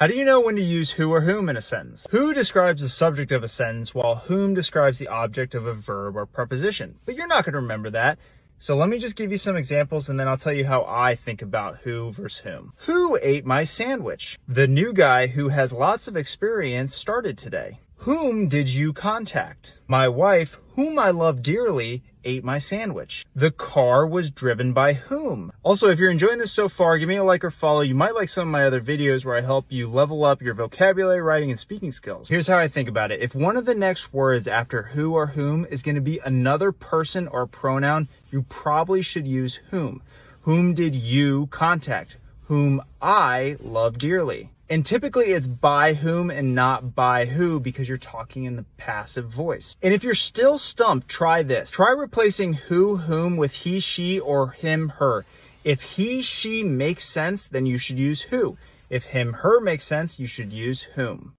How do you know when to use who or whom in a sentence? Who describes the subject of a sentence, while whom describes the object of a verb or preposition. But you're not going to remember that. So let me just give you some examples and then I'll tell you how I think about who versus whom. Who ate my sandwich? The new guy who has lots of experience started today. Whom did you contact? My wife, whom I love dearly, ate my sandwich. The car was driven by whom? Also, if you're enjoying this so far, give me a like or follow. You might like some of my other videos where I help you level up your vocabulary, writing, and speaking skills. Here's how I think about it. If one of the next words after who or whom is going to be another person or pronoun, you probably should use whom. Whom did you contact? Whom I love dearly. And typically it's by whom and not by who because you're talking in the passive voice. And if you're still stumped, try this. Try replacing who, whom with he, she, or him, her. If he, she makes sense, then you should use who. If him, her makes sense, you should use whom.